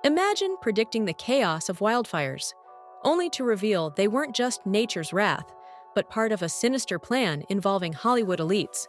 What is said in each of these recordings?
Imagine predicting the chaos of wildfires, only to reveal they weren't just nature's wrath, but part of a sinister plan involving Hollywood elites.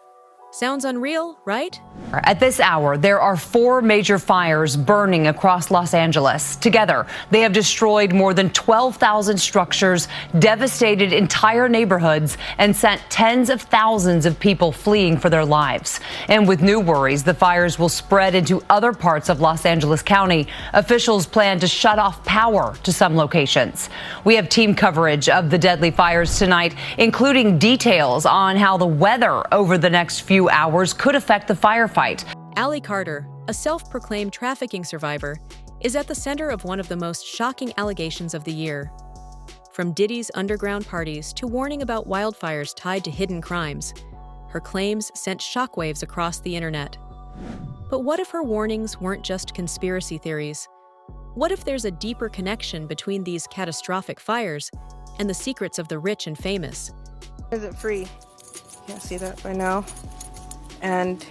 Sounds unreal, right? At this hour, there are 4 major fires burning across Los Angeles. Together, they have destroyed more than 12,000 structures, devastated entire neighborhoods, and sent tens of thousands of people fleeing for their lives. And with new worries, the fires will spread into other parts of Los Angeles County. Officials plan to shut off power to some locations. We have team coverage of the deadly fires tonight, including details on how the weather over the next few hours could affect the firefight. Allie Carter, a self-proclaimed trafficking survivor, is at the center of one of the most shocking allegations of the year. From Diddy's underground parties to warning about wildfires tied to hidden crimes, her claims sent shockwaves across the internet. But what if her warnings weren't just conspiracy theories? What if there's a deeper connection between these catastrophic fires and the secrets of the rich and famous? Isn't free. You can't see that right now. And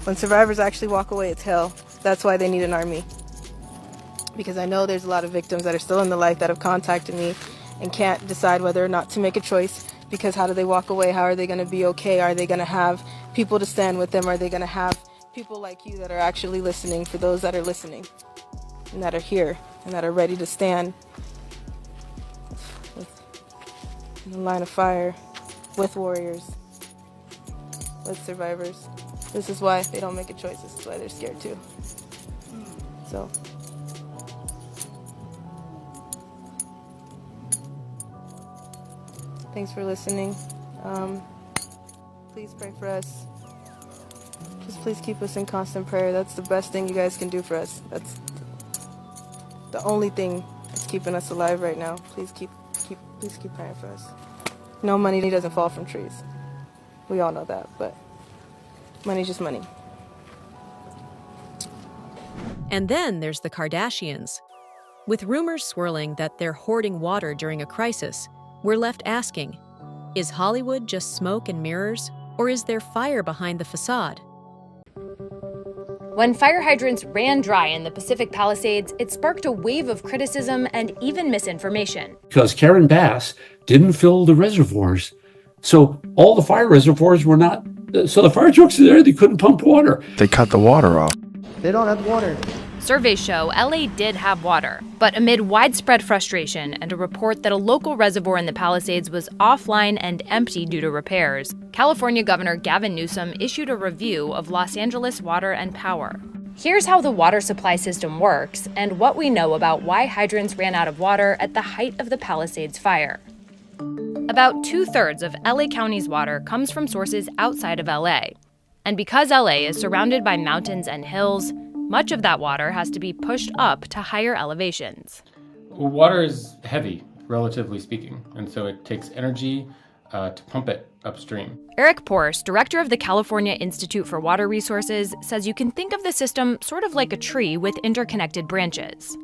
when survivors actually walk away, it's hell. That's why they need an army. Because I know there's a lot of victims that are still in the life that have contacted me and can't decide whether or not to make a choice. Because how do they walk away? How are they going to be okay? Are they going to have people to stand with them? Are they going to have people like you that are actually listening, for those that are listening and that are here and that are ready to stand in the line of fire with warriors, with survivors? This is why they don't make a choice. This is why they're scared too. So thanks for listening. Please pray for us. Just please keep us in constant prayer. That's the best thing you guys can do for us. That's the only thing that's keeping us alive right now. Please keep praying for us. No, money doesn't fall from trees. We all know that, but money's just money. And then there's the Kardashians. With rumors swirling that they're hoarding water during a crisis, we're left asking, is Hollywood just smoke and mirrors, or is there fire behind the facade? When fire hydrants ran dry in the Pacific Palisades, it sparked a wave of criticism and even misinformation. Because Karen Bass didn't fill the reservoirs. So all the fire reservoirs were not, so the fire trucks are there, they couldn't pump water. They cut the water off. They don't have water. Surveys show LA did have water, but amid widespread frustration and a report that a local reservoir in the Palisades was offline and empty due to repairs, California Governor Gavin Newsom issued a review of Los Angeles water and power. Here's how the water supply system works and what we know about why hydrants ran out of water at the height of the Palisades fire. About 2/3 of LA County's water comes from sources outside of LA. And because LA is surrounded by mountains and hills, much of that water has to be pushed up to higher elevations. Water is heavy, relatively speaking, and so it takes energy to pump it upstream. Eric Porce, director of the California Institute for Water Resources, says you can think of the system sort of like a tree with interconnected branches.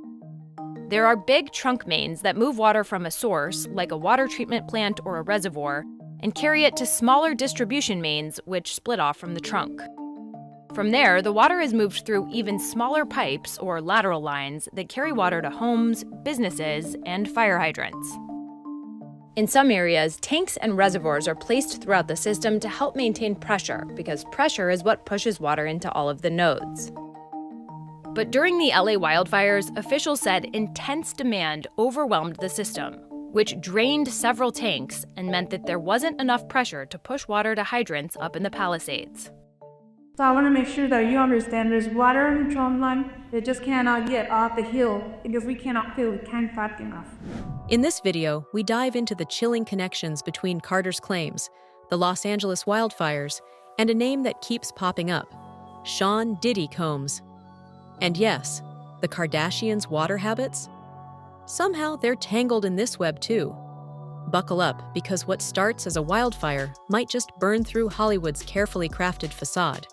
There are big trunk mains that move water from a source, like a water treatment plant or a reservoir, and carry it to smaller distribution mains which split off from the trunk. From there, the water is moved through even smaller pipes or lateral lines that carry water to homes, businesses, and fire hydrants. In some areas, tanks and reservoirs are placed throughout the system to help maintain pressure, because pressure is what pushes water into all of the nodes. But during the LA wildfires, officials said intense demand overwhelmed the system, which drained several tanks and meant that there wasn't enough pressure to push water to hydrants up in the Palisades. So I want to make sure that you understand there's water in the trunk line that just cannot get off the hill because we cannot fill it fast enough. In this video, we dive into the chilling connections between Carter's claims, the Los Angeles wildfires, and a name that keeps popping up, Sean Diddy Combs. And yes, the Kardashians' water habits? Somehow they're tangled in this web too. Buckle up, because what starts as a wildfire might just burn through Hollywood's carefully crafted facade.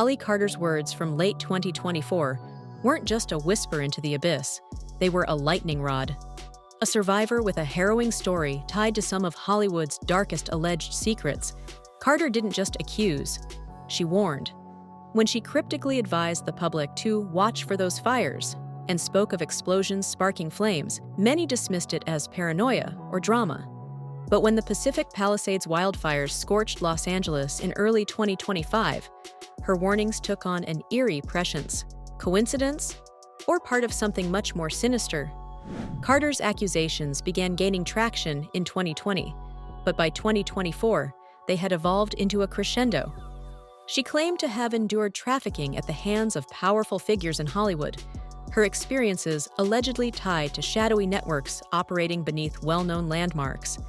Kelly Carter's words from late 2024 weren't just a whisper into the abyss, they were a lightning rod. A survivor with a harrowing story tied to some of Hollywood's darkest alleged secrets, Carter didn't just accuse, she warned. When she cryptically advised the public to watch for those fires and spoke of explosions sparking flames, many dismissed it as paranoia or drama. But when the Pacific Palisades wildfires scorched Los Angeles in early 2025, her warnings took on an eerie prescience. Coincidence? Or part of something much more sinister? Carter's accusations began gaining traction in 2020, but by 2024, they had evolved into a crescendo. She claimed to have endured trafficking at the hands of powerful figures in Hollywood, her experiences allegedly tied to shadowy networks operating beneath well-known landmarks.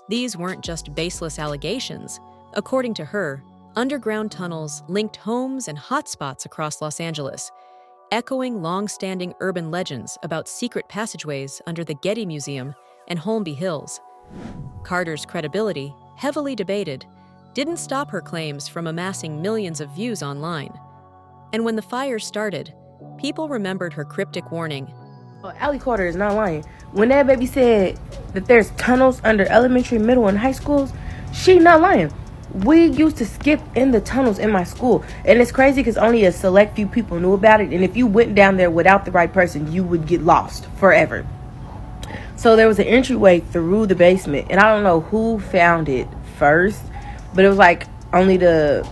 These weren't just baseless allegations. According to her, underground tunnels linked homes and hotspots across Los Angeles, echoing long-standing urban legends about secret passageways under the Getty Museum and Holmby Hills. Carter's credibility, heavily debated, didn't stop her claims from amassing millions of views online. And when the fire started, people remembered her cryptic warning. Allie Carter is not lying. When that baby said that there's tunnels under elementary, middle, and high schools, she not lying. We used to skip in the tunnels in my school. And it's crazy because only a select few people knew about it. And if you went down there without the right person, you would get lost forever. So there was an entryway through the basement. And I don't know who found it first, but it was like only the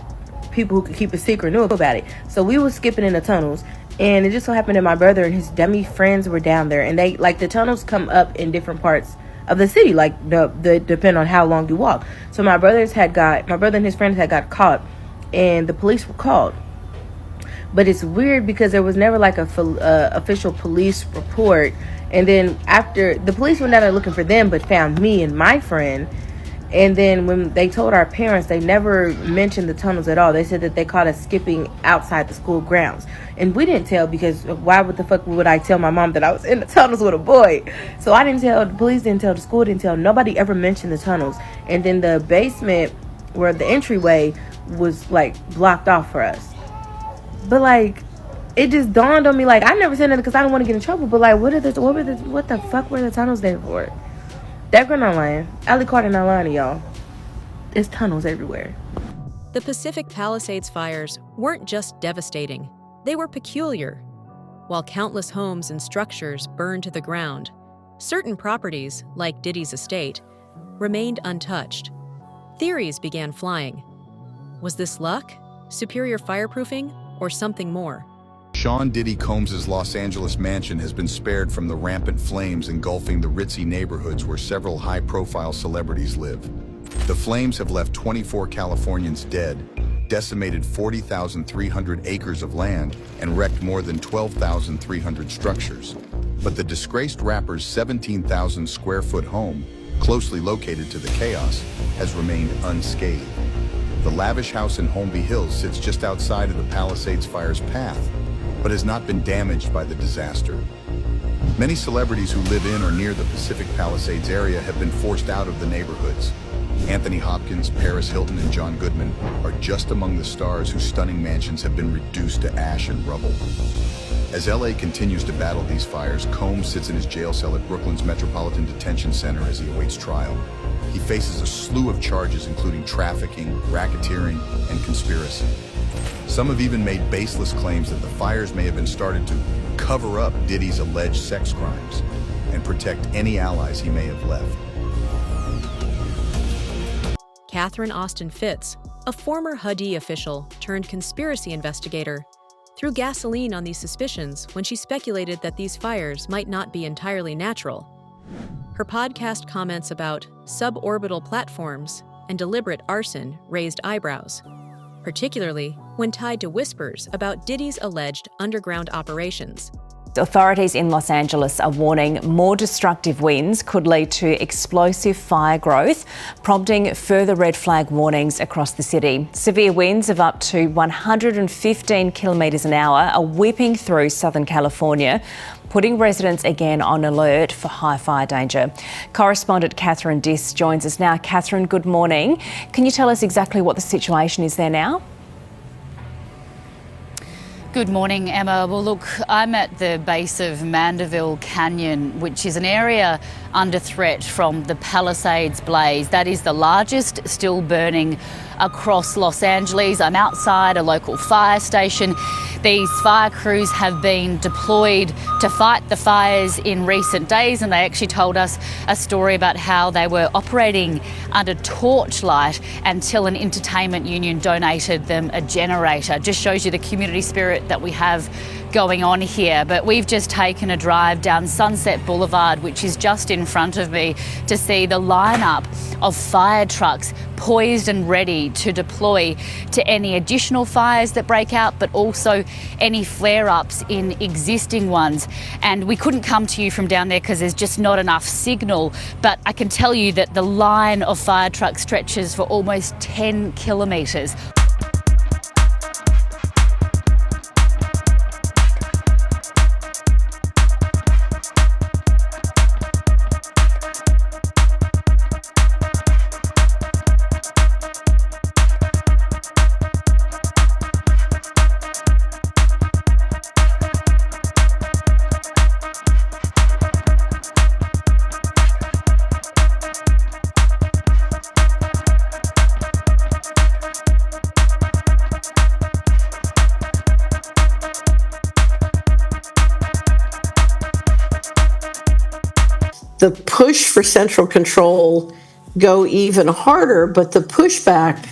people who could keep a secret knew about it. So we were skipping in the tunnels. And it just so happened that my brother and his dummy friends were down there. And they, like, the tunnels come up in different parts of the city, like, the depend on how long you walk. So my brother and his friends had got caught, and the police were called. But it's weird because there was never, like, a official police report. And then after, the police went down there looking for them, but found me and my friend. And then when they told our parents, they never mentioned the tunnels at all. They said that they caught us skipping outside the school grounds. And we didn't tell because why the fuck would I tell my mom that I was in the tunnels with a boy? So I didn't tell, the police didn't tell, the school didn't tell. Nobody ever mentioned the tunnels. And then the basement where the entryway was, like, blocked off for us. But, like, it just dawned on me, like, I never said that because I don't want to get in trouble. But, like, what the fuck were the tunnels there for? That girl not lying. Allie Carter not lying to y'all. There's tunnels everywhere. The Pacific Palisades fires weren't just devastating, they were peculiar. While countless homes and structures burned to the ground, certain properties, like Diddy's estate, remained untouched. Theories began flying. Was this luck, superior fireproofing, or something more? Sean Diddy Combs' Los Angeles mansion has been spared from the rampant flames engulfing the ritzy neighborhoods where several high-profile celebrities live. The flames have left 24 Californians dead, decimated 40,300 acres of land, and wrecked more than 12,300 structures. But the disgraced rapper's 17,000 square foot home, closely located to the chaos, has remained unscathed. The lavish house in Holmby Hills sits just outside of the Palisades fire's path, but has not been damaged by the disaster. Many celebrities who live in or near the Pacific Palisades area have been forced out of the neighborhoods. Anthony Hopkins, Paris Hilton, and John Goodman are just among the stars whose stunning mansions have been reduced to ash and rubble. As LA continues to battle these fires, Combs sits in his jail cell at Brooklyn's Metropolitan Detention Center as he awaits trial. He faces a slew of charges including trafficking, racketeering, and conspiracy. Some have even made baseless claims that the fires may have been started to cover up Diddy's alleged sex crimes and protect any allies he may have left. Catherine Austin Fitz, a former HUD official turned conspiracy investigator, threw gasoline on these suspicions when she speculated that these fires might not be entirely natural. Her podcast comments about suborbital platforms and deliberate arson raised eyebrows, particularly when tied to whispers about Diddy's alleged underground operations. Authorities in Los Angeles are warning more destructive winds could lead to explosive fire growth, prompting further red flag warnings across the city. Severe winds of up to 115 kilometres an hour are whipping through Southern California, putting residents again on alert for high fire danger. Correspondent Catherine Diss joins us now. Catherine, good morning. Can you tell us exactly what the situation is there now? Good morning, Emma. Well, look, I'm at the base of Mandeville Canyon, which is an area under threat from the Palisades blaze. That is the largest still burning across Los Angeles. I'm outside a local fire station. These fire crews have been deployed to fight the fires in recent days, and they actually told us a story about how they were operating under torchlight until an entertainment union donated them a generator. Just shows you the community spirit that we have going on here. But we've just taken a drive down Sunset Boulevard, which is just in front of me, to see the lineup of fire trucks poised and ready to deploy to any additional fires that break out, but also any flare-ups in existing ones. And we couldn't come to you from down there because there's just not enough signal, but I can tell you that the line of fire trucks stretches for almost 10 kilometres. The push for central control go even harder, but the pushback,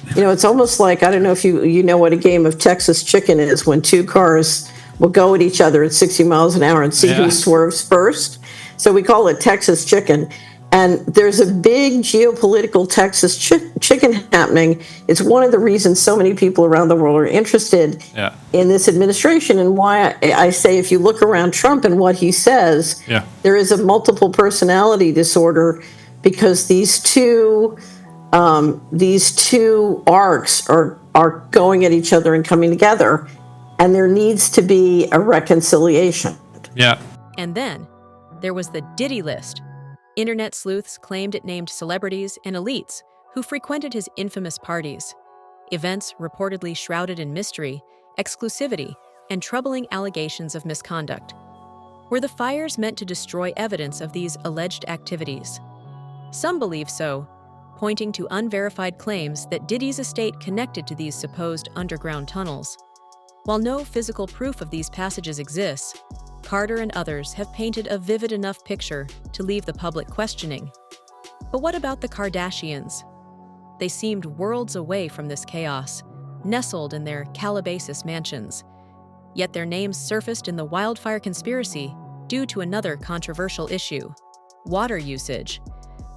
it's almost like, I don't know if you know what a game of Texas chicken is, when two cars will go at each other at 60 miles an hour and see who swerves first. So we call it Texas chicken. And there's a big geopolitical Texas chicken happening. It's one of the reasons so many people around the world are interested in this administration, and why I say, if you look around Trump and what he says, there is a multiple personality disorder, because these two arcs are going at each other and coming together, and there needs to be a reconciliation. And then there was the Diddy list. Internet sleuths claimed it named celebrities and elites who frequented his infamous parties. Events reportedly shrouded in mystery, exclusivity, and troubling allegations of misconduct. Were the fires meant to destroy evidence of these alleged activities? Some believe so, pointing to unverified claims that Diddy's estate connected to these supposed underground tunnels. While no physical proof of these passages exists, Carter and others have painted a vivid enough picture to leave the public questioning. But what about the Kardashians? They seemed worlds away from this chaos, nestled in their Calabasas mansions. Yet their names surfaced in the wildfire conspiracy due to another controversial issue: water usage.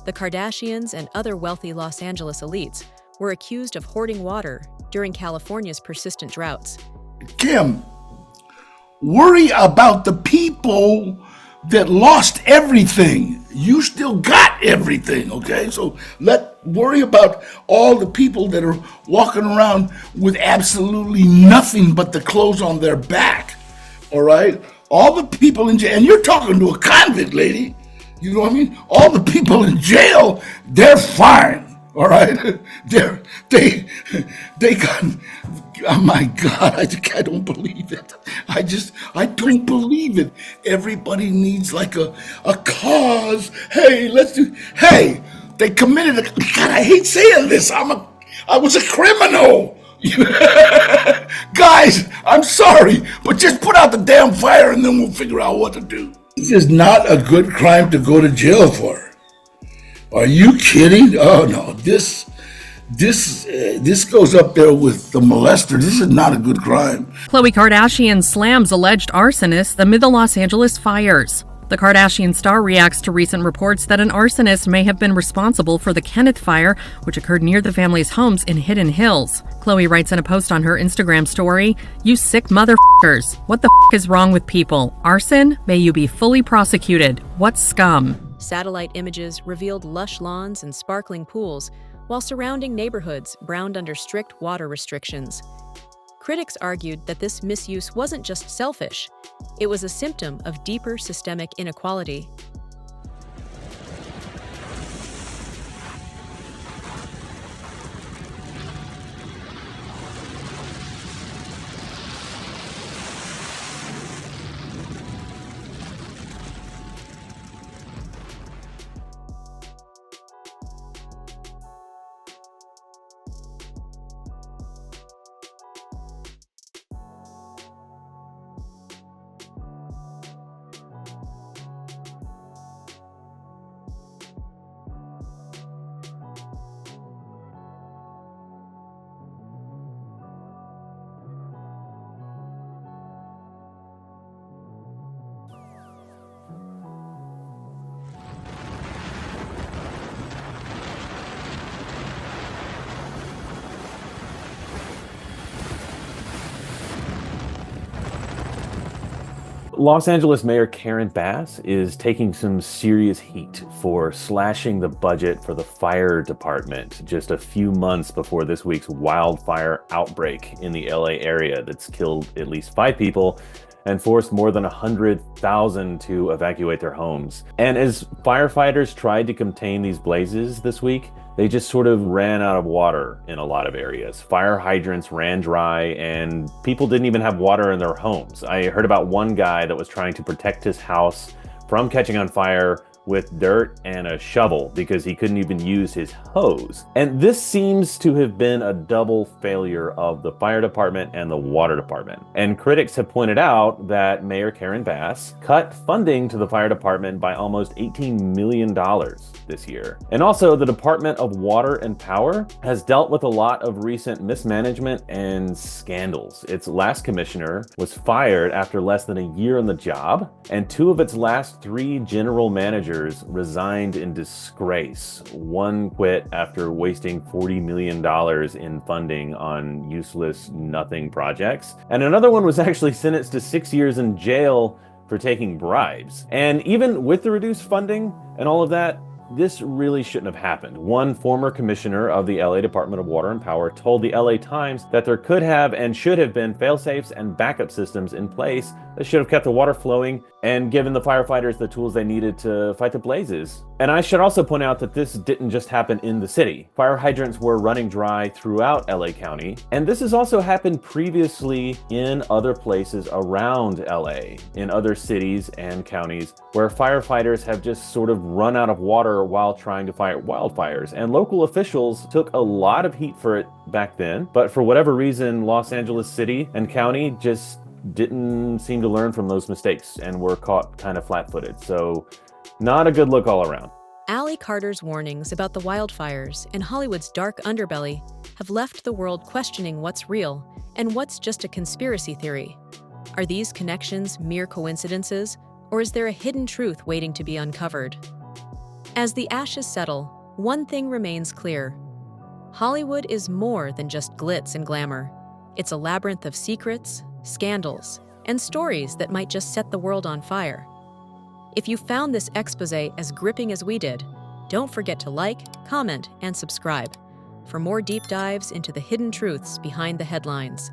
The Kardashians and other wealthy Los Angeles elites were accused of hoarding water during California's persistent droughts. Kim, worry about the people that lost everything. You still got everything, okay? So worry about all the people that are walking around with absolutely nothing but the clothes on their back, all right? All the people in jail, and you're talking to a convict, lady, you know what I mean? All the people in jail, they're fine, all right? They got, oh my God, I don't believe it. I don't believe it. Everybody needs like a cause. Hey, they committed God, I hate saying this. I was a criminal. Guys, I'm sorry, but just put out the damn fire and then we'll figure out what to do. This is not a good crime to go to jail for. Are you kidding? Oh no, this goes up there with the molester. This is not a good crime. Khloe Kardashian slams alleged arsonist amid the Los Angeles fires. The Kardashian star reacts to recent reports that an arsonist may have been responsible for the Kenneth fire, which occurred near the family's homes in Hidden Hills. Khloe writes in a post on her Instagram story, "You sick motherfuckers. What the is wrong with people? Arson? May you be fully prosecuted. What scum?" Satellite images revealed lush lawns and sparkling pools, while surrounding neighborhoods browned under strict water restrictions. Critics argued that this misuse wasn't just selfish, it was a symptom of deeper systemic inequality. Los Angeles Mayor Karen Bass is taking some serious heat for slashing the budget for the fire department just a few months before this week's wildfire outbreak in the LA area that's killed at least 5 people and forced more than 100,000 to evacuate their homes. And as firefighters tried to contain these blazes this week, they just sort of ran out of water in a lot of areas. Fire hydrants ran dry and people didn't even have water in their homes. I heard about one guy that was trying to protect his house from catching on fire with dirt and a shovel because he couldn't even use his hose. And this seems to have been a double failure of the fire department and the water department. And critics have pointed out that Mayor Karen Bass cut funding to the fire department by almost $18 million this year. And also, the Department of Water and Power has dealt with a lot of recent mismanagement and scandals. Its last commissioner was fired after less than a year on the job, and 2 of its last 3 general managers resigned in disgrace. One quit after wasting $40 million in funding on useless, nothing projects. And another one was actually sentenced to 6 years in jail for taking bribes. And even with the reduced funding and all of that, this really shouldn't have happened. One former commissioner of the LA Department of Water and Power told the LA Times that there could have and should have been fail-safes and backup systems in place that should have kept the water flowing and given the firefighters the tools they needed to fight the blazes. And I should also point out that this didn't just happen in the city. Fire hydrants were running dry throughout LA County, and this has also happened previously in other places around LA, in other cities and counties, where firefighters have just sort of run out of water while trying to fight wildfires. And local officials took a lot of heat for it back then, but for whatever reason, Los Angeles City and County just didn't seem to learn from those mistakes and were caught kind of flat-footed. So not a good look all around. Ally Carter's warnings about the wildfires and Hollywood's dark underbelly have left the world questioning what's real and what's just a conspiracy theory. Are these connections mere coincidences, or is there a hidden truth waiting to be uncovered? As the ashes settle, one thing remains clear. Hollywood is more than just glitz and glamour. It's a labyrinth of secrets, scandals, and stories that might just set the world on fire. If you found this exposé as gripping as we did, don't forget to like, comment, and subscribe for more deep dives into the hidden truths behind the headlines.